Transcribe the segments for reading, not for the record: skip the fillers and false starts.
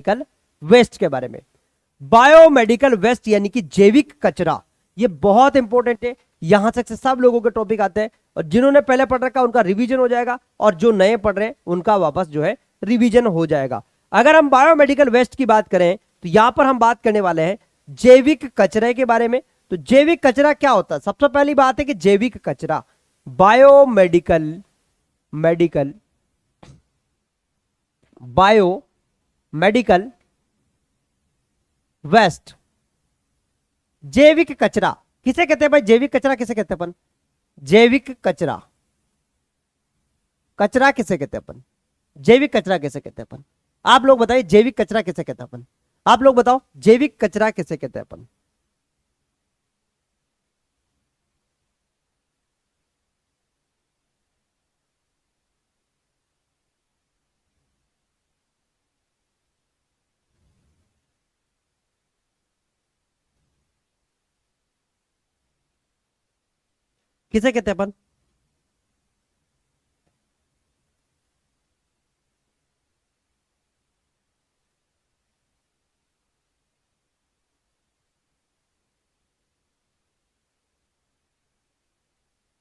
Biomedical waste के बारे में। बायोमेडिकल वेस्ट यानी कि जैविक कचरा, ये बहुत इंपॉर्टेंट है। यहां तक से सब लोगों के टॉपिक आते हैं और जिन्होंने पहले पढ़ रखा उनका रिवीजन हो जाएगा और जो नए पढ़ रहे हैं उनका वापस जो है रिवीजन हो जाएगा। अगर हम बायोमेडिकल वेस्ट की बात करें तो यहां पर हम बात करने वाले हैं जैविक कचरे के बारे में। तो जैविक कचरा क्या होता है? सबसे पहली बात है कि जैविक कचरा, बायोमेडिकल वेस्ट, जैविक कचरा किसे कहते हैं भाई? जैविक कचरा किसे कहते हैं अपन? जैविक कचरा, कचरा किसे कहते हैं अपन? जैविक कचरा किसे कहते हैं अपन? आप लोग बताइए, जैविक कचरा किसे कहते हैं अपन? आप लोग बताओ, जैविक कचरा किसे कहते हैं अपन? किसे कहते हैं अपन?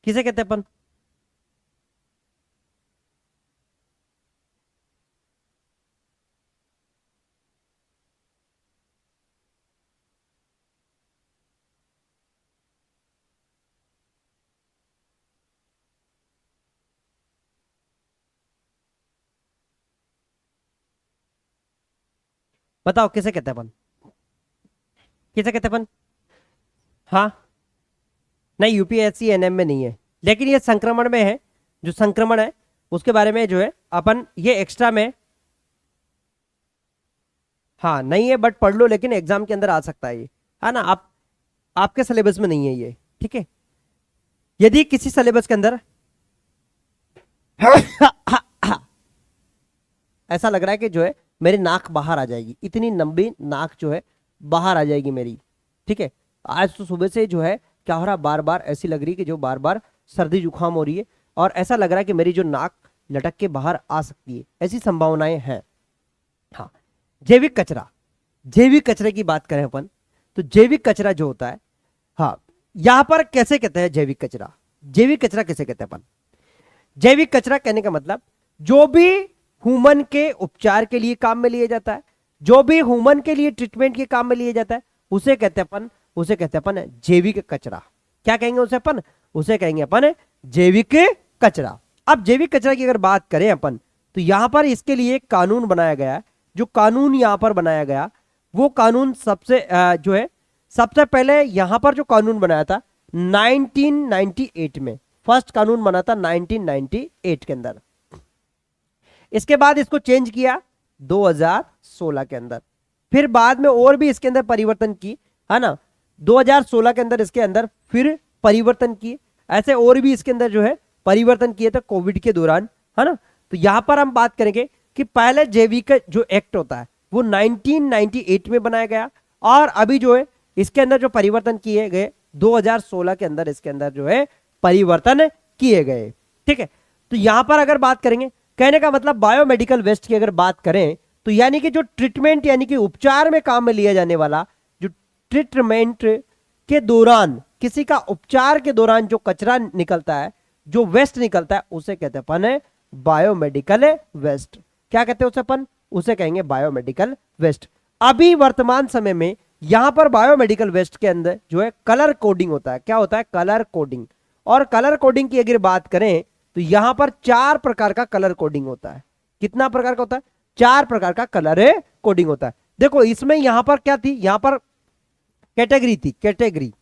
किसे कहते हैं अपन? बताओ किसे कहते हैं अपन? किसे कहते हैं अपन? हाँ, नहीं, यूपीएससी एनएम में नहीं है, लेकिन ये संक्रमण में है। जो संक्रमण है उसके बारे में जो है अपन ये एक्स्ट्रा में, हाँ नहीं है बट पढ़ लो, लेकिन एग्जाम के अंदर आ सकता है ये, है ना। आप आपके सिलेबस में नहीं है ये, ठीक है। यदि किसी सिलेबस के अंदर ऐसा लग रहा है कि जो है मेरी नाक बाहर आ जाएगी, इतनी लंबी नाक जो है बाहर आ जाएगी मेरी, ठीक है। आज तो सुबह से जो है क्या हो रहा, बार बार ऐसी लग रही कि जो बार बार सर्दी जुकाम हो रही है और ऐसा लग रहा है कि मेरी जो नाक लटक के बाहर आ सकती है, ऐसी संभावनाएं हैं। हाँ, जैविक कचरा, जैविक कचरे की बात करें अपन तो जैविक कचरा जो होता है, हाँ यहां पर कैसे कहते हैं जैविक कचरा? जैविक कचरा कैसे कहते हैं अपन? जैविक कचरा कहने का मतलब जो भी ह्यूमन के उपचार के लिए काम में लिया जाता है, जो भी ह्यूमन के लिए ट्रीटमेंट के काम में लिया जाता है, उसे कहते हैं अपन, उसे कहते हैं अपन जैविक कचरा। क्या कहेंगे उसे अपन? उसे कहेंगे अपन जैविक कचरा। अब जैविक कचरा की अगर बात करें अपन तो यहां पर इसके लिए एक कानून बनाया गया है। जो कानून यहां पर बनाया गया वो कानून सबसे जो है सबसे पहले यहां पर जो कानून बनाया था 1998 में, फर्स्ट कानून बना था 1998 के अंदर। इसके बाद इसको चेंज किया 2016 के अंदर, फिर बाद में और भी इसके अंदर परिवर्तन की, है ना। 2016 के अंदर इसके अंदर फिर परिवर्तन किए, ऐसे और भी इसके अंदर जो है परिवर्तन किए थे कोविड के दौरान, है ना। तो यहां पर हम बात करेंगे कि पहले जैविक जो एक्ट होता है वो 1998 में बनाया गया और अभी जो है इसके अंदर जो परिवर्तन किए गए 2016 के अंदर इसके अंदर जो है परिवर्तन किए गए, ठीक है। तो यहां पर अगर बात करेंगे, कहने का मतलब बायोमेडिकल वेस्ट की अगर बात करें तो यानी कि जो ट्रीटमेंट यानी कि उपचार में काम में लिया जाने वाला, जो ट्रीटमेंट के दौरान, किसी का उपचार के दौरान जो कचरा निकलता है, जो वेस्ट निकलता है, उसे कहते हैं अपन बायोमेडिकल वेस्ट। क्या कहते हैं उसे अपन? उसे कहेंगे बायोमेडिकल वेस्ट। अभी वर्तमान समय में यहां पर बायोमेडिकल वेस्ट के अंदर जो है कलर कोडिंग होता है। क्या होता है? Colour coding. और कलर कोडिंग की अगर बात करें तो यहां पर 4 प्रकार का कलर कोडिंग होता है। कितना प्रकार का होता है? 4 प्रकार का कलर कोडिंग होता है। देखो इसमें यहां पर क्या थी, यहां पर कैटेगरी थी, कैटेगरी,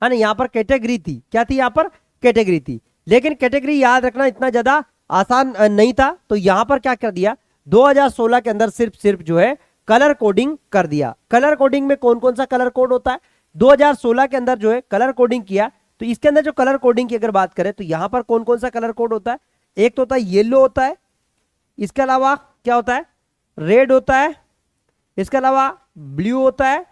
है ना। यहां पर कैटेगरी थी, क्या थी? यहां पर कैटेगरी थी, लेकिन कैटेगरी याद रखना इतना ज्यादा आसान नहीं था। तो यहां पर क्या कर दिया, 2016 के अंदर सिर्फ जो है कलर कोडिंग कर दिया। कलर कोडिंग में कौन कौन सा कलर कोड होता है? 2016 के अंदर जो है कलर कोडिंग किया। तो इसके अंदर जो कलर कोडिंग की अगर बात करें तो यहां पर कौन कौन सा कलर कोड होता है? एक तो होता है येलो होता है, इसके अलावा क्या होता है? रेड होता है, इसके अलावा ब्लू होता है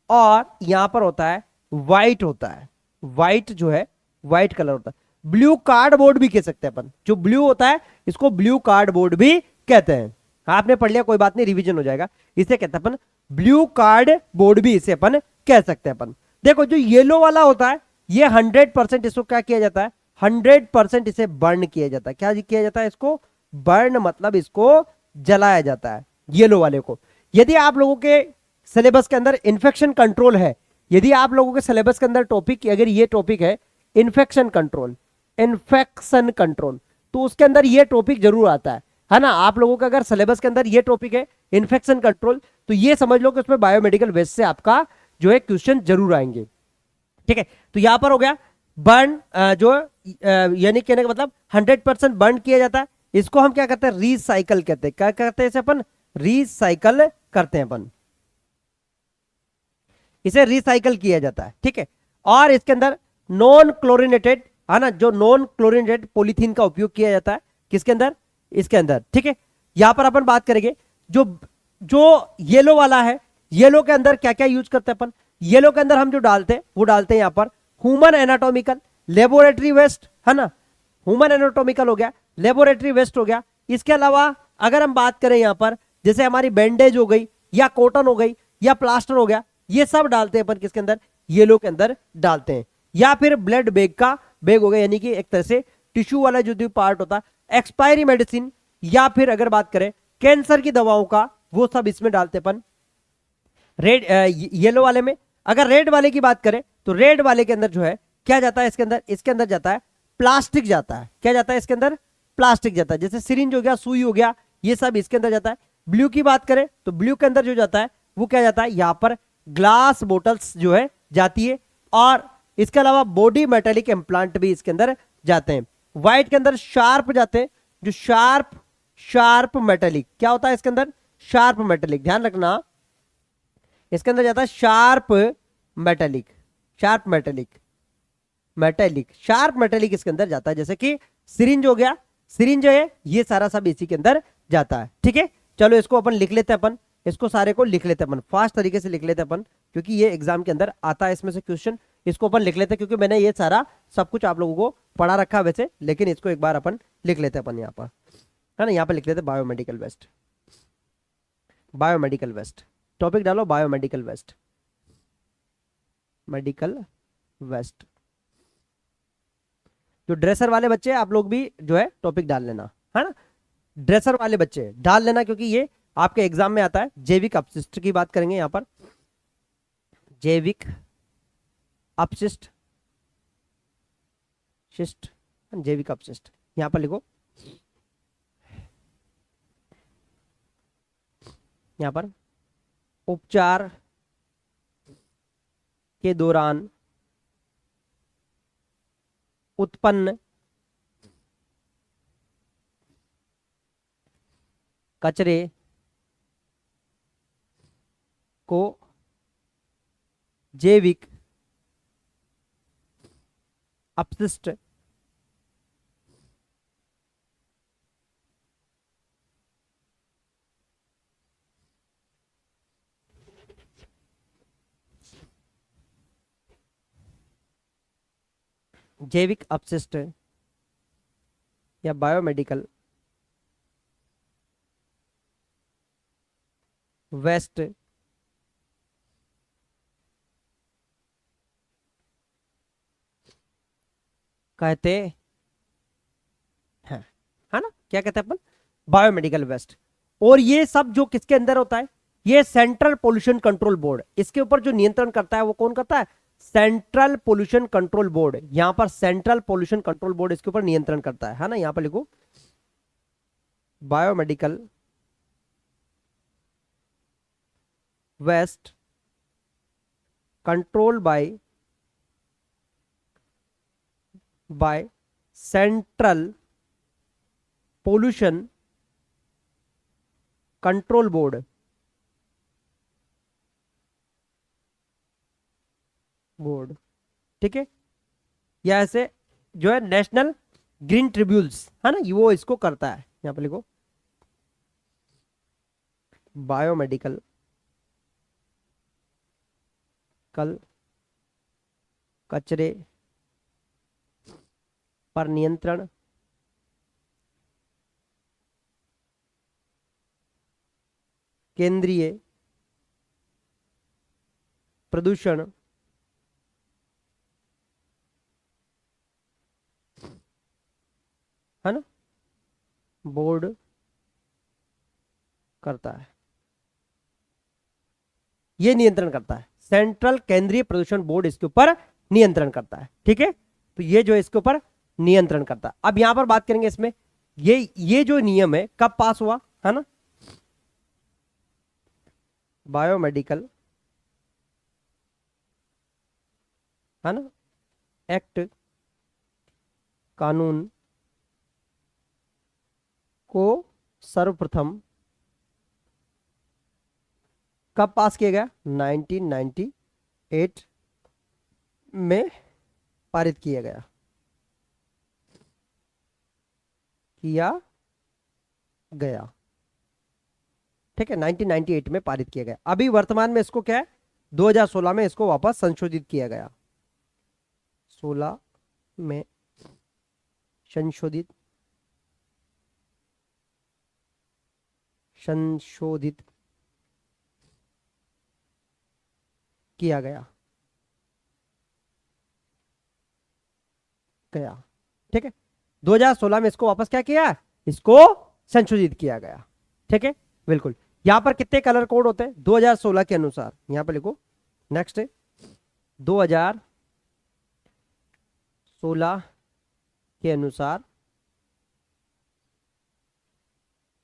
और यहां पर होता है व्हाइट होता है। व्हाइट जो है व्हाइट कलर होता है। ब्लू कार्डबोर्ड भी कह सकते हैं अपन, जो ब्लू होता है इसको ब्लू कार्डबोर्ड भी कहते हैं। हाँ आपने पढ़ लिया, कोई बात नहीं, रिवीजन हो जाएगा। इसे कहते हैं अपन ब्लू कार्ड बोर्ड भी इसे अपन कह सकते हैं अपन। देखो जो येलो वाला होता है ये 100% इसको क्या किया जाता है, 100% इसे बर्न किया जाता है। क्या किया जाता है इसको, बर्न, मतलब इसको जलाया जाता है येलो वाले को। यदि आप लोगों के सिलेबस के अंदर इन्फेक्शन कंट्रोल है, यदि आप लोगों के सिलेबस के अंदर टॉपिक अगर ये टॉपिक है इन्फेक्शन कंट्रोल, इन्फेक्शन कंट्रोल, तो उसके अंदर ये टॉपिक जरूर आता है ना। आप लोगों का अगर सिलेबस के अंदर ये टॉपिक है इन्फेक्शन कंट्रोल, तो ये समझ लो कि उसमें बायोमेडिकल वेस्ट से आपका जो है क्वेश्चन जरूर आएंगे। ठीक है, तो यहां पर हो गया बर्न, जो यानी कहने का मतलब 100% बर्न किया जाता है। इसको हम क्या करते हैं, रिसाइकल कहते हैं। क्या करते हैं इसे अपन, रिसाइकल करते हैं अपन, इसे रिसाइकल किया जाता है। ठीक है, और इसके अंदर नॉन क्लोरिनेटेड, है ना, जो नॉन क्लोरिनेटेड पॉलीथीन का उपयोग किया जाता है किसके अंदर, इसके अंदर। ठीक है, यहां पर अपन बात करेंगे जो जो येलो वाला है, येलो के अंदर क्या क्या यूज करते हैं अपन। येलो के अंदर हम जो डालते हैं वो डालते हैं यहां पर ह्यूमन एनाटॉमिकल, लेबोरेटरी वेस्ट, है ना, ह्यूमन एनाटॉमिकल हो गया, लेबोरेटरी वेस्ट हो गया। इसके अलावा अगर हम बात करें यहां पर जैसे हमारी बैंडेज हो गई या कॉटन हो गई या प्लास्टर हो गया, ये सब डालते हैं अपन किसके अंदर, येलो के अंदर डालते हैं। या फिर ब्लड बैग का बैग हो गया, यानी कि एक तरह से टिश्यू वाला जो पार्ट होता है, एक्सपायरी मेडिसिन, या फिर अगर बात करें कैंसर की दवाओं का, वो सब इसमें डालते अपन रेड, येलो वाले में। अगर रेड वाले की बात करें तो रेड वाले के अंदर जो है क्या जाता है, इसके अंदर जाता है प्लास्टिक जाता है। क्या जाता है इसके अंदर, प्लास्टिक जाता है, जैसे सिरिंज हो गया, सुई हो गया, ये सब इसके अंदर जाता है। ब्लू की बात करें तो ब्लू के अंदर जो जाता है वो क्या जाता है, यहां पर ग्लास बोटल्स जो है जाती है, और इसके अलावा बॉडी मेटेलिक इम्प्लांट भी इसके अंदर जाते हैं। व्हाइट के अंदर शार्प जाते हैं, जो शार्प मेटेलिक क्या होता है इसके अंदर, शार्प मेटेलिक, ध्यान रखना इसके अंदर जाता है शार्प मेटेलिक, शार्प मेटेलिक इसके अंदर जाता है। जैसे कि सिरिंज हो गया, सिरिंज है, ये सारा सब इसी के अंदर जाता है। ठीक है, चलो इसको अपन लिख लेते हैं, अपन इसको सारे को लिख लेते हैं अपन, फास्ट तरीके से लिख लेते हैं अपन, क्योंकि ये एग्जाम के अंदर आता है इसमें से क्वेश्चन। इसको अपन लिख लेते हैं क्योंकि मैंने ये सारा सब कुछ आप लोगों को पढ़ा रखा है वैसे, लेकिन इसको एक बार अपन लिख लेते हैं अपन यहाँ पर, है ना। यहाँ पर लिख लेते हैं biomedical waste, biomedical waste, topic डालो बायोमेडिकल वेस्ट, मेडिकल वेस्ट। जो ड्रेसर वाले बच्चे आप लोग भी जो है टॉपिक डाल लेना, है ना, ड्रेसर वाले बच्चे डाल लेना, क्योंकि ये आपके एग्जाम में आता है। जैविक अपशिष्ट की बात करेंगे यहां पर, जैविक अपशिष्ट, जैविक अपशिष्ट यहां पर लिखो, यहां पर उपचार के दौरान उत्पन्न कचरे को जैविक अपशिष्ट जैविक अपशिष्ट या बायोमेडिकल वेस्ट कहते हैं, है ना, क्या कहते हैं अपन, बायोमेडिकल वेस्ट। और ये सब जो किसके अंदर होता है, ये सेंट्रल पोल्यूशन कंट्रोल बोर्ड, इसके ऊपर जो नियंत्रण करता है वो कौन करता है, सेंट्रल पोल्यूशन कंट्रोल बोर्ड। यहां पर सेंट्रल पोल्यूशन कंट्रोल बोर्ड इसके ऊपर नियंत्रण करता है ना। यहां पर लिखो biomedical waste control by central pollution control board, ठीक है, या ऐसे जो है नेशनल ग्रीन ट्रिब्यूनल्स, है ना, वो इसको करता है। यहां पर लिखो बायोमेडिकल कचरे पर नियंत्रण केंद्रीय प्रदूषण है ना बोर्ड करता है, ये नियंत्रण करता है। सेंट्रल केंद्रीय प्रदूषण बोर्ड इसके ऊपर नियंत्रण करता है। ठीक है, तो ये जो है इसके ऊपर नियंत्रण करता है। अब यहां पर बात करेंगे इसमें, ये जो नियम है कब पास हुआ है ना, बायोमेडिकल है ना एक्ट कानून को सर्वप्रथम कब पास किया गया, 1998 में पारित किया गया, ठीक है 1998 में पारित किया गया। अभी वर्तमान में इसको क्या है, 2016 में इसको वापस संशोधित किया गया, 16 में संशोधित किया गया। ठीक है, 2016 में इसको वापस क्या किया, इसको संशोधित किया गया। ठीक है, बिल्कुल। यहां पर कितने कलर कोड होते हैं 2016 के अनुसार, यहां पर लिखो नेक्स्ट 2016 के अनुसार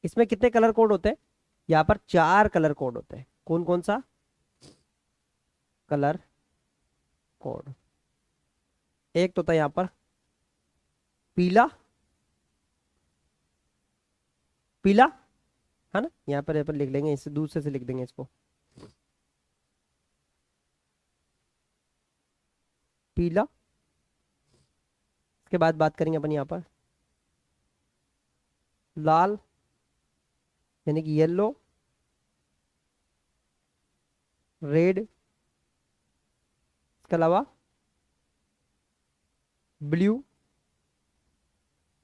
इसमें कितने कलर कोड होते हैं, यहां पर 4 कलर कोड होते हैं। कौन कौन सा कलर कोड, एक तो था यहां पर पीला, पीला है ना, यहाँ पर लिख लेंगे, इसे दूसरे से लिख देंगे इसको, पीला। इसके बाद बात करेंगे अपन यहाँ पर लाल यानी कि येलो, रेड, इसके अलावा ब्लू,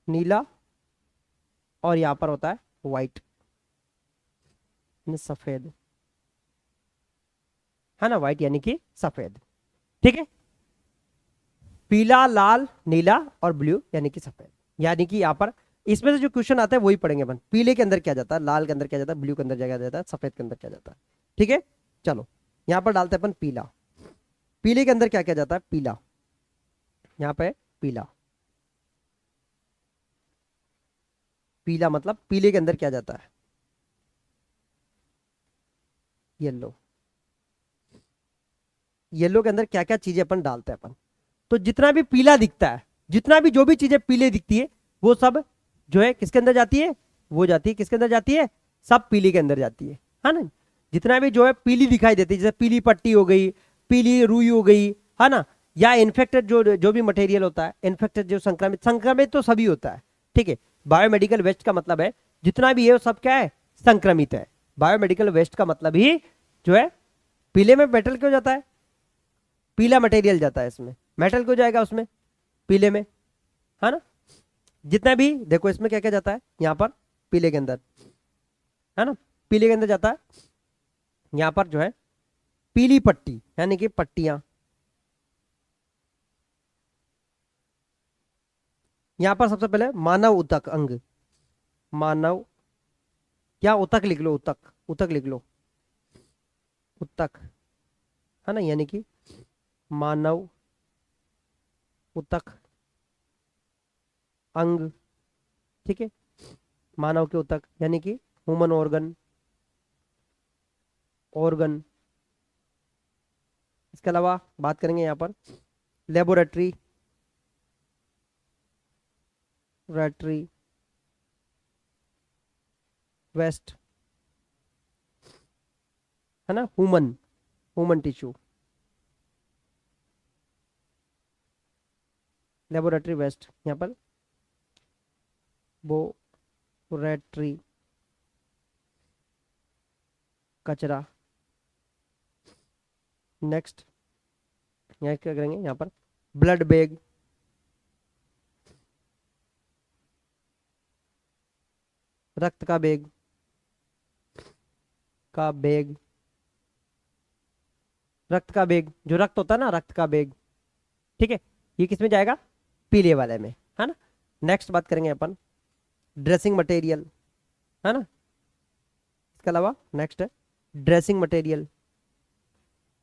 नीला, और यहां पर होता है व्हाइट, सफेद है ना, व्हाइट यानी कि सफेद। ठीक है, पीला, लाल, नीला और ब्लू यानी कि सफेद। यानी कि यहां पर इसमें से जो क्वेश्चन आता है वही पढ़ेंगे अपन, पीले के अंदर क्या जाता है, लाल के अंदर क्या जाता है, ब्लू के अंदर क्या जाता है, सफेद के अंदर क्या जाता है। ठीक है, चलो यहां पर डालते हैं अपन पीला, पीले के अंदर क्या क्या जाता है, पीला, यहां पे पीला, पीला मतलब पीले के अंदर क्या जाता है, येलो, येलो के अंदर क्या क्या चीजें अपन डालते हैं अपन, तो जितना भी पीला दिखता है, जितना भी जो भी चीजें पीले दिखती है वो सब जो है किसके अंदर जाती है, वो जाती है किसके अंदर जाती है, सब पीली के अंदर जाती है ना। जितना भी जो है पीली दिखाई देती है, जैसे पीली पट्टी हो गई, पीली रुई हो गई, है ना, या इन्फेक्टेड जो भी मटेरियल होता है, इन्फेक्टेड जो संक्रमित, संक्रमित तो सभी होता है। ठीक है, बायोमेडिकल वेस्ट का मतलब है जितना भी है वो सब क्या है, संक्रमित है। बायोमेडिकल वेस्ट का मतलब ही जो है, पीले में मेटल क्यों जाता है, पीला मटेरियल जाता है इसमें, मेटल क्यों जाएगा उसमें, पीले में, है ना। जितना भी देखो इसमें क्या क्या जाता है, यहां पर पीले के अंदर, है ना, पीले के अंदर जाता है यहां पर जो है पीली पट्टी यानी कि पट्टियां, यहां पर सबसे पहले मानव उतक अंग, मानव, क्या उतक लिख लो, उतक, उतक लिख लो, उतक है ना, यानी कि मानव उतक अंग। ठीक है, मानव के उतक यानी कि ह्यूमन ऑर्गन, ऑर्गन। इसके अलावा बात करेंगे यहां पर लेबोरेटरी, लेबोरेटरी वेस्ट है ना, human, human tissue, laboratory waste, यहां पर लेबोरेटरी कचरा। नेक्स्ट यहाँ क्या करेंगे, यहाँ पर ब्लड बैग, रक्त का बैग, का बेग, रक्त का बेग, जो रक्त होता है ना, रक्त का बेग, ठीक है, ये किस में जाएगा, पीले वाले में, है ना। नेक्स्ट बात करेंगे अपन ड्रेसिंग मटेरियल, है ना। इसके अलावा नेक्स्ट है ड्रेसिंग मटेरियल,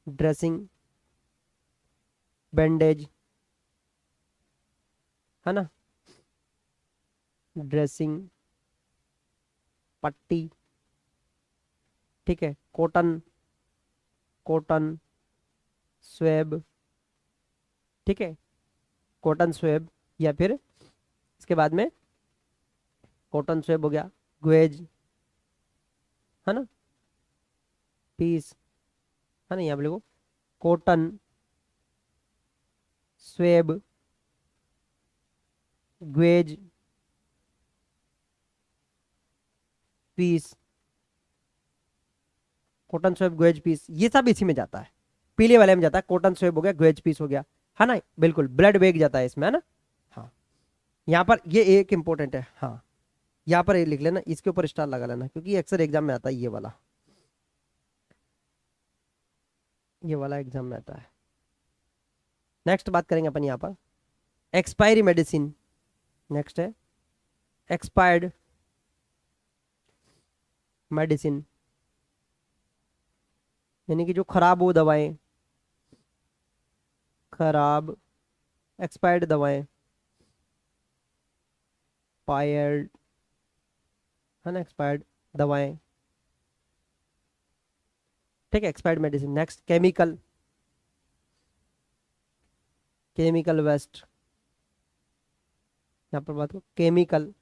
ड्रेसिंग, बैंडेज, है ना, ड्रेसिंग, पट्टी, ठीक है, कॉटन, कॉटन स्वेब, ठीक है, कॉटन स्वेब, या फिर इसके बाद में कॉटन स्वेब हो गया, ग्वेज, है ना, पीस, है ना, यहाँ पे लिखो cotton swab, gauze, piece, cotton swab, gauze piece, ये सब इसी में जाता है, पीले वाले में जाता है, कॉटन स्वेब हो गया, ग्वेज पीस हो गया, है ना, बिल्कुल ब्लड बेग जाता है इसमें, है ना। हाँ, यहाँ पर ये एक इंपॉर्टेंट है, हाँ, यहाँ पर ये लिख लेना, इसके ऊपर स्टार लगा लेना, क्योंकि अक्सर एग्जाम में आता है ये वाला, ये वाला एग्जाम में आता है। नेक्स्ट बात करेंगे अपन यहाँ पर एक्सपायरी मेडिसिन, नेक्स्ट है एक्सपायर्ड मेडिसिन, यानी कि जो खराब हो दवाएं, खराब, एक्सपायर्ड दवाएं, पायर्ड, है ना, एक्सपायर्ड दवाएं, ठीक है, expired medicine. Next chemical, chemical waste, यहाँ पर बात करो केमिकल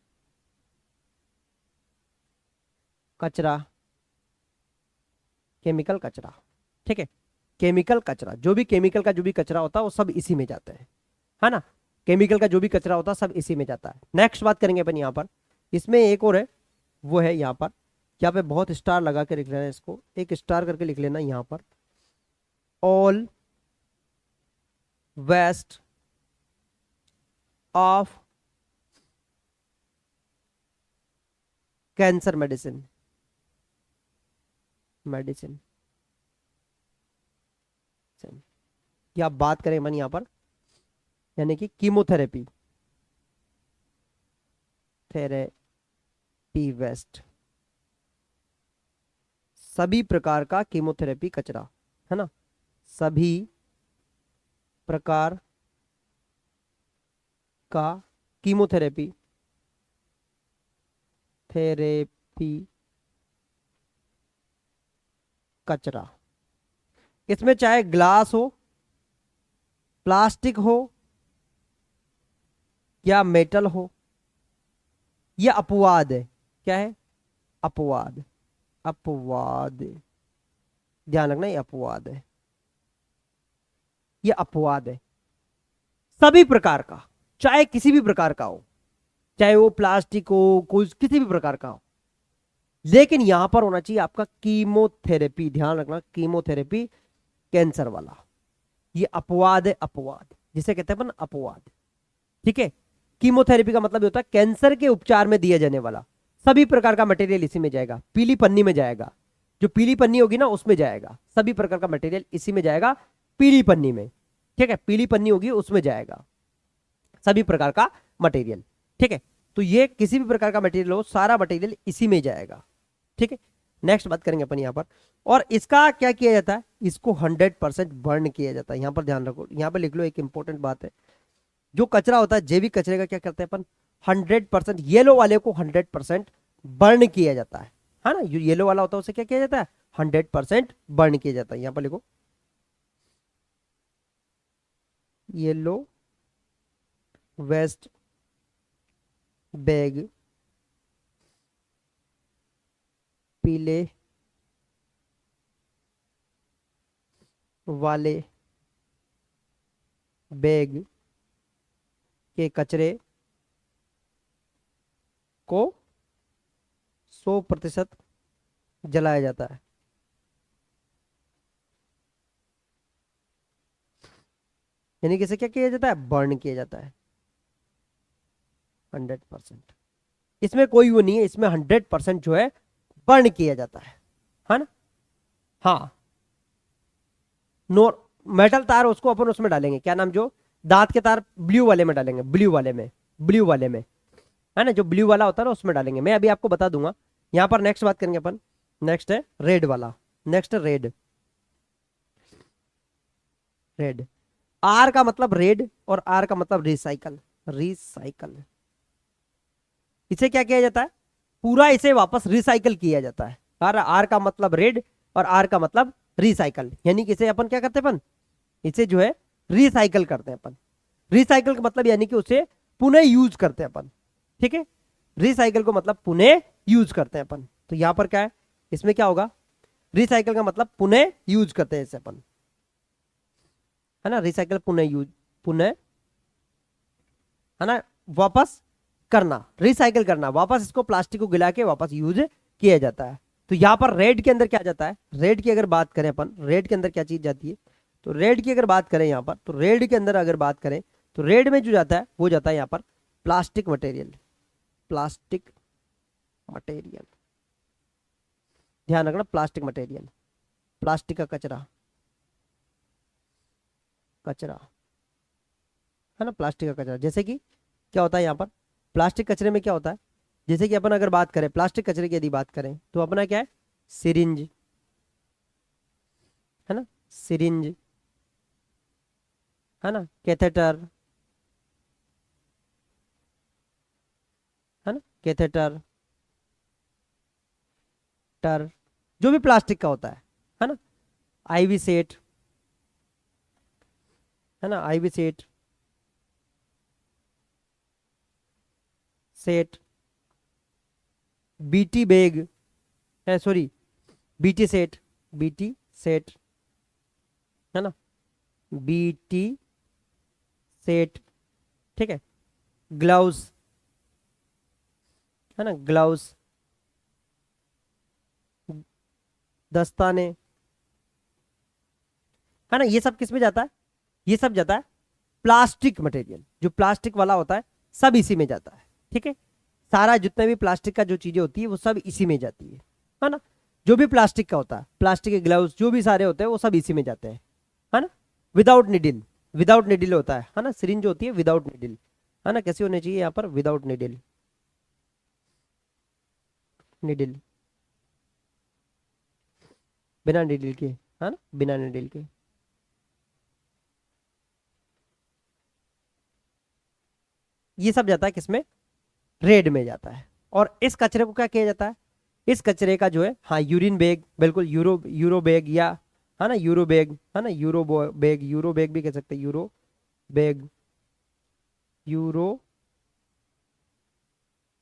कचरा, केमिकल कचरा, ठीक है, केमिकल कचरा, जो भी केमिकल का जो भी कचरा होता है वो सब इसी में जाता है ना, केमिकल का जो भी कचरा होता है सब इसी में जाता है। नेक्स्ट बात करेंगे अपन यहाँ पर, इसमें एक और है, वो है यहाँ पे बहुत स्टार लगा के लिख लेना, इसको एक स्टार करके लिख लेना यहाँ पर, all waste of cancer medicine, medicine, या बात करें अपन यहाँ पर, यानी कि कीमोथेरेपी, थेरेपी वेस्ट, सभी प्रकार का कीमोथेरेपी कचरा, है ना, सभी प्रकार का कीमोथेरेपी, थेरेपी कचरा, इसमें चाहे ग्लास हो, प्लास्टिक हो, या मेटल हो, यह अपवाद है, क्या है, अपवाद, अपवाद, ध्यान रखना ये अपवाद है, ये अपवाद है, सभी प्रकार का, चाहे किसी भी प्रकार का हो, चाहे वो प्लास्टिक हो, कोई किसी भी प्रकार का हो, लेकिन यहां पर होना चाहिए आपका कीमोथेरेपी, ध्यान रखना कीमोथेरेपी कैंसर वाला, ये अपवाद है, अपवाद जिसे कहते हैं अपन अपवाद, ठीक है। कीमोथेरेपी का मतलब होता है कैंसर के उपचार में दिया जाने वाला सभी प्रकार का मटेरियल इसी में जाएगा, पीली पन्नी में जाएगा, जो पीली पन्नी होगी ना उसमें जाएगा, सभी प्रकार का मटेरियल इसी में जाएगा, पीली पन्नी में, ठीक है, पीली पन्नी होगी उसमें जाएगा सभी प्रकार का मटेरियल, ठीक है। तो ये किसी भी प्रकार का मटेरियल हो, सारा मटेरियल इसी में जाएगा, ठीक है। नेक्स्ट बात करेंगे अपन यहाँ पर, और इसका क्या किया जाता है, इसको 100% बर्न किया जाता है, यहाँ पर ध्यान रखो, यहाँ पर लिख लो, एक इंपॉर्टेंट बात है, जो कचरा होता है जैविक कचरे का क्या करते हैं अपन 100%, येलो वाले को 100% बर्न किया जाता है ना, जो येलो वाला होता है उसे क्या किया जाता है 100% बर्न किया जाता है, यहाँ पर लिखो येलो वेस्ट बैग, पीले वाले बैग के कचरे को 100% जलाया जाता है, यानी कि इसे क्या किया जाता है, बर्न किया जाता है 100%, इसमें कोई वो नहीं है, इसमें 100% जो है बर्न किया जाता है ना, हाँ, नोर मेटल तार उसको अपन उसमें डालेंगे, क्या नाम, जो दांत के तार ब्लू वाले में डालेंगे, ब्लू वाले में, ब्लू वाले में, है ना, जो ब्लू वाला होता है ना उसमें डालेंगे। मैं अभी आपको बता दूंगा। यहाँ पर नेक्स्ट बात करेंगे अपन। नेक्स्ट है रेड वाला। नेक्स्ट है रेड। रेड, आर का मतलब रेड और आर का मतलब रिसाइकल। रिसाइकल, इसे क्या किया जाता है, पूरा इसे वापस रिसाइकल किया जाता है। आर का मतलब रेड और आर का मतलब रिसाइकल, यानी कि इसे अपन क्या करते हैं, अपन इसे जो है रिसाइकल करते हैं अपन। रिसाइकल का मतलब यानी कि उसे पुनः यूज करते हैं अपन, ठीक है। रिसाइकल को मतलब पुनः यूज करते हैं अपन। तो यहां पर क्या है, इसमें क्या होगा, रिसाइकल का मतलब पुनः यूज करते हैं इसे अपन, है ना। रिसाइकल पुनः यूज, पुनः, है ना, वापस करना, रिसाइकल करना, वापस इसको प्लास्टिक को गिला के वापस यूज किया जाता है। तो यहां पर रेड के अंदर क्या जाता है, रेड की अगर बात करें अपन, रेड के अंदर क्या चीज जाती है, तो रेड की अगर बात करें यहां पर, तो रेड के अंदर अगर बात करें तो रेड में जो जाता है वो जाता है यहां पर प्लास्टिक मटेरियल। प्लास्टिक मटेरियल, ध्यान रखना, प्लास्टिक मटेरियल, प्लास्टिक का कचरा, कचरा, है ना, प्लास्टिक का कचरा। जैसे कि क्या होता है यहाँ पर, प्लास्टिक कचरे में क्या होता है, जैसे कि अपन अगर बात करें प्लास्टिक कचरे की यदि बात करें तो अपना क्या है, सिरिंज, है ना, सिरिंज, है ना, कैथेटर, है ना, कैथेटर, टर, जो भी प्लास्टिक का होता है ना, आईवी सेट, है ना, IV set, set, BT bag है, sorry, BT set, BT set, है ना, बीटी सेट, ठीक है। ग्लव्स, है ना, ग्लव्स, दस्ताने, है ना, ये सब किस में जाता है, ये सब जाता है प्लास्टिक मटेरियल, जो प्लास्टिक वाला होता है सब इसी में जाता है, ठीक है। सारा जितने भी प्लास्टिक का जो चीजें होती है वो सब इसी में जाती है ना। जो भी प्लास्टिक का होता है, प्लास्टिक के ग्लव्स जो भी सारे होते हैं वो सब इसी में जाते हैं, है ना। विदाउट निडिल, विदाउट निडिल होता है ना, सिरिंज होती है विदाउट निडिल, है ना। कैसी होनी चाहिए यहाँ पर, विदाउट निडिल, निडिल, बिना निडिल के, है ना, बिना निडिल के। ये सब जाता है किसमें, रेड में जाता है। और इस कचरे को क्या किया जाता है, इस कचरे का जो है, हाँ, यूरिन बैग, बिल्कुल, यूरो यूरो बैग, या, है ना, यूरो बैग, है ना, बैग, यूरो बैग भी कह सकते हैं, यूरो बैग, यूरो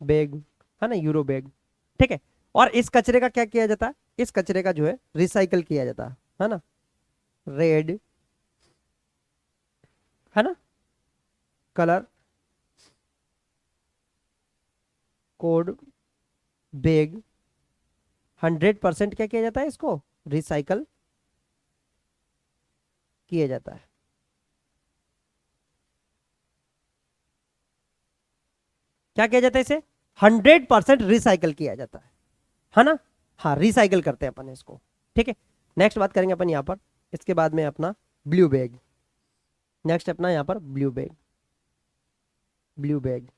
बैग, है ना, यूरो बैग, ठीक है। और इस कचरे का क्या किया जाता है, इस कचरे का जो है रिसाइकल किया जाता है ना। रेड, है ना, कलर कोड बैग, 100% क्या किया जाता है, इसको रिसाइकल किया जाता है। क्या किया जाता है इसे, 100% रिसाइकल किया जाता है ना। हाँ, रिसाइकल करते हैं अपन इसको, ठीक है। नेक्स्ट बात करेंगे अपन यहाँ पर, इसके बाद में अपना ब्लू बैग। नेक्स्ट अपना यहाँ पर ब्लू बैग, ब्लू बैग,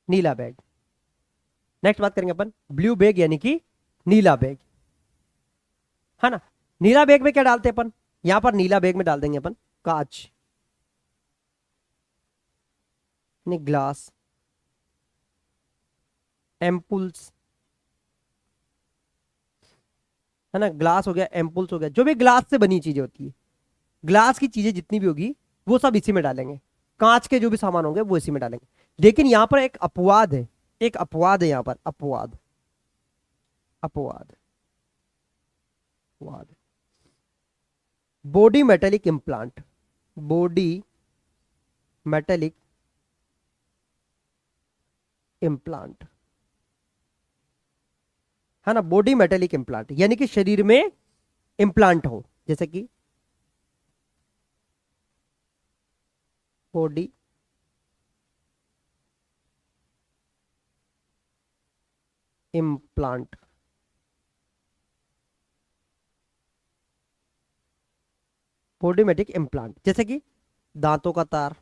नीला बैग। नेक्स्ट बात करेंगे अपन ब्लू बैग यानी कि नीला बैग, है ना। नीला बैग में क्या डालते हैं अपन, यहाँ पर नीला बैग में डाल देंगे अपन कांच, नहीं, ग्लास, एम्पुल्स, है ना, ग्लास हो गया, एम्पुल्स हो गया, जो भी ग्लास से बनी चीजें होती है, ग्लास की चीजें जितनी भी होगी वो सब इसी में डालेंगे। कांच के जो भी सामान होंगे वो इसी में डालेंगे। लेकिन यहाँ पर एक अपवाद है, एक अपवाद है यहाँ पर, अपवाद, अपवाद, अपवाद, body metallic implant, body metallic implant, है ना, बॉडी मेटेलिक इम्प्लांट यानी कि शरीर में इम्प्लांट हो, जैसे कि बॉडी इम्प्लांट, बॉडीमेटिक इम्प्लांट, जैसे कि दांतों का तार,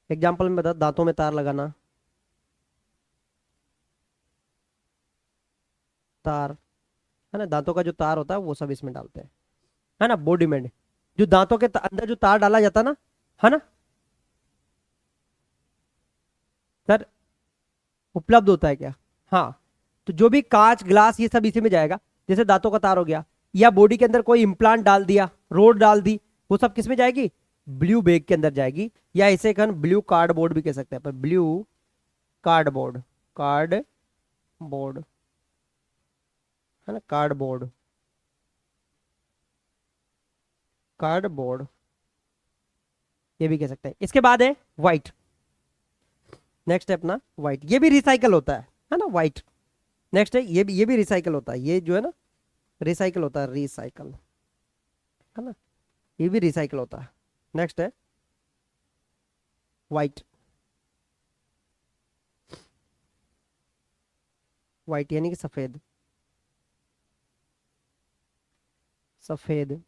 एग्जाम्पल में बता, दांतों में तार लगाना, तार, है ना, दांतों का जो तार होता है वो सब इसमें डालते हैं, है ना, बॉडी में जो दांतों के अंदर जो तार डाला जाता है ना, है ना सर, उपलब्ध होता है क्या? हाँ, तो जो भी कांच ग्लास ये सब इसी में जाएगा, जैसे दांतों का तार हो गया, या बॉडी के अंदर कोई इंप्लांट डाल दिया, रोड डाल दी, वो सब किस में जाएगी? ब्लू बैग के अंदर जाएगी, या इसे हम ब्लू कार्डबोर्ड भी कह सकते हैं, पर ब्लू कार्डबोर्ड, कार्डबोर्ड, है ना, कार्डबोर्ड, कार्डबोर्ड ये भी कह सकते हैं। इसके बाद है व्हाइट, नेक्स्ट है अपना व्हाइट, ये भी रिसाइकल होता है ना, व्हाइट। नेक्स्ट है ये भी रिसाइकल होता है, ये जो है ना रिसाइकल होता है, रिसाइकल, है ना, ये भी रिसाइकल होता है। नेक्स्ट है व्हाइट, व्हाइट यानी कि सफेद, सफेद।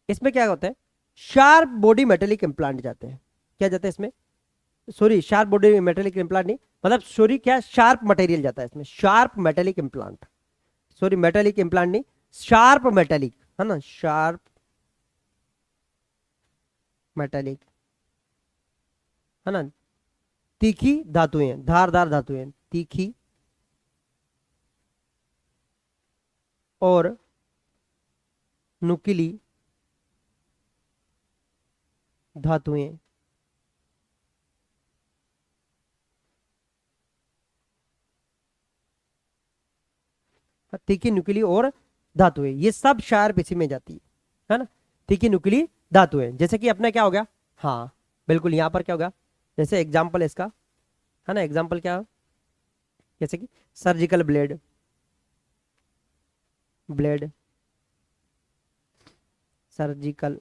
इसमें क्या होता है? शार्प बॉडी मेटेलिक इम्प्लांट जाते हैं, क्या जाते हैं इसमें? Sorry, sharp body metallic implant नहीं, मतलब सॉरी, क्या शार्प मटेरियल जाता है इसमें, sharp metallic implant, sorry metallic implant नहीं, शार्प मेटेलिक, है ना, शार्प मेटेलिक, है ना, तीखी धातुएं, धारदार धातुएं, तीखी और नुकीली धातुएं, तीखी नुकीली और धातुएं, ये सब शार्प इसी में जाती है ना, तीखी नुकीली धातुएं। जैसे कि अपना क्या हो गया, हाँ बिल्कुल, यहां पर क्या होगा, जैसे एग्जाम्पल इसका, है ना, एग्जाम्पल क्या, जैसे कि surgical blade, blade, surgical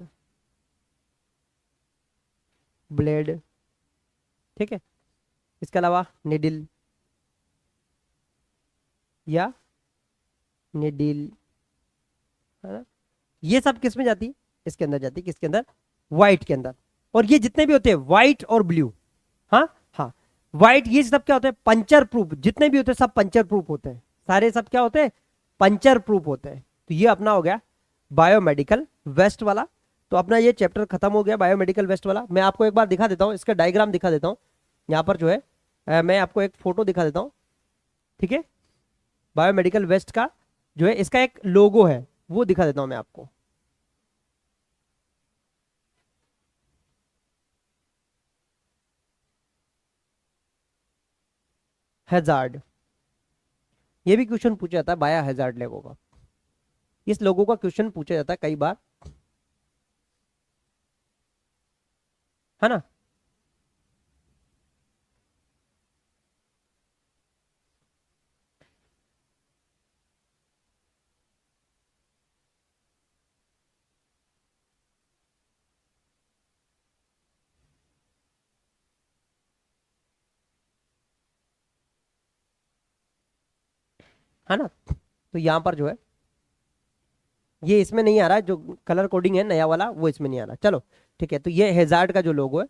blade, ठीक है। इसके अलावा निडिल, या निडिल, है ना, ये सब किस में जाती है? इसके अंदर जाती है, किसके अंदर? व्हाइट के अंदर। और ये जितने भी होते हैं व्हाइट और ब्लू, हाँ हाँ, व्हाइट, ये सब क्या होते हैं? पंचर प्रूफ, जितने भी होते हैं सब पंचर प्रूफ होते हैं, सारे सब क्या होते हैं? पंचर प्रूफ होते हैं। तो ये अपना हो गया बायोमेडिकल वेस्ट वाला। तो अपना ये चैप्टर खत्म हो गया, बायोमेडिकल वेस्ट वाला। मैं आपको एक बार दिखा देता हूँ, इसका डायग्राम दिखा देता हूँ। यहाँ पर जो है मैं आपको एक फोटो दिखा देता हूँ, ठीक है, बायोमेडिकल वेस्ट का जो है इसका एक लोगो है, वो दिखा देता हूं मैं आपको। हैजार्ड, ये भी क्वेश्चन पूछा जाता है, बायो हैजार्ड लोगो का, इस लोगों का क्वेश्चन पूछा जाता है कई बार, है ना। है ना, तो यहां पर जो है ये इसमें नहीं आ रहा है, जो कलर कोडिंग है नया वाला वो इसमें नहीं आ रहा। चलो ठीक है, तो ये हैजार्ड का जो लोगो है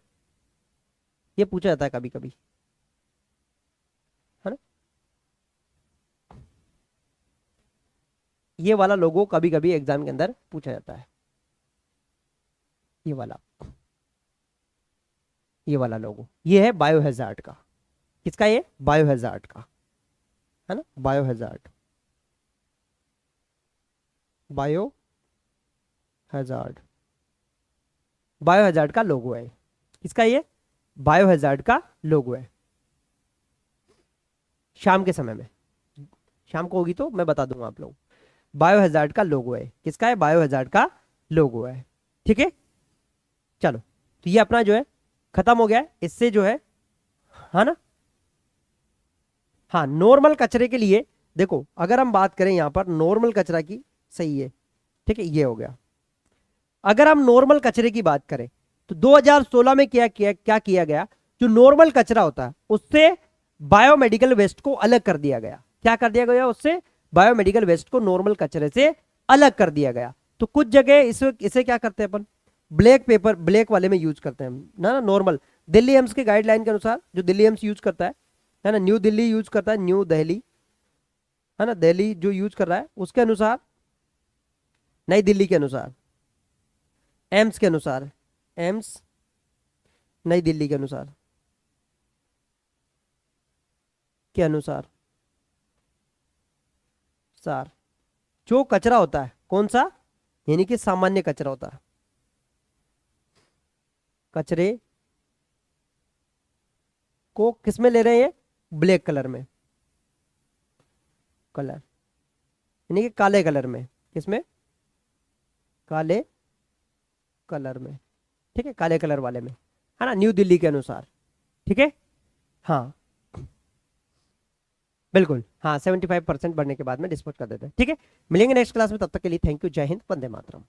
ये पूछा जाता है कभी कभी, है ना, ये वाला लोगो कभी कभी एग्जाम के अंदर पूछा जाता है, ये वाला, ये वाला लोगो, ये है बायो हैजार्ड का। किसका? ये बायो हैजार्ड का, है ना, bio hazard, bio hazard, bio hazard का लोगो है। किसका? ये बायो हैजार्ड का लोगो है। शाम के समय में, शाम को होगी तो मैं बता दूंगा आप लोग, बायो हैजार्ड का लोगो है। किसका है? बायो हैजार्ड का लोगो है, ठीक है। चलो, तो ये अपना जो है खत्म हो गया है, इससे जो है ना। हाँ, नॉर्मल कचरे के लिए देखो, अगर हम बात करें यहां पर नॉर्मल कचरा की, सही है, ठीक है, ये हो गया। अगर हम नॉर्मल कचरे की बात करें तो 2016 में क्या किया गया, जो नॉर्मल कचरा होता है उससे बायोमेडिकल वेस्ट को अलग कर दिया गया। क्या कर दिया गया उससे? बायोमेडिकल वेस्ट को नॉर्मल कचरे से अलग कर दिया गया। तो कुछ जगह इसे क्या करते हैं अपन, ब्लैक पेपर, ब्लैक वाले में यूज करते हैं ना नॉर्मल। दिल्ली एम्स के गाइडलाइन के अनुसार, जो दिल्ली एम्स यूज करता है ना, न्यू दिल्ली यूज करता है, न्यू दिल्ली है ना, दिल्ली जो यूज कर रहा है उसके अनुसार, नई दिल्ली के अनुसार, एम्स के अनुसार, एम्स नई दिल्ली के अनुसार, के अनुसार सार जो कचरा होता है, कौन सा, यानी कि सामान्य कचरा होता है, कचरे को किस में ले रहे हैं, ब्लैक कलर में, कलर यानी कि काले कलर में, किसमें, काले कलर में, ठीक है, काले कलर वाले में, है ना, न्यू दिल्ली के अनुसार, ठीक है। हाँ बिल्कुल, हाँ 75% बढ़ने के बाद में डिस्पोज कर देते हैं, ठीक है। मिलेंगे नेक्स्ट क्लास में, तब तक के लिए थैंक यू, जय हिंद, वंदे मातरम।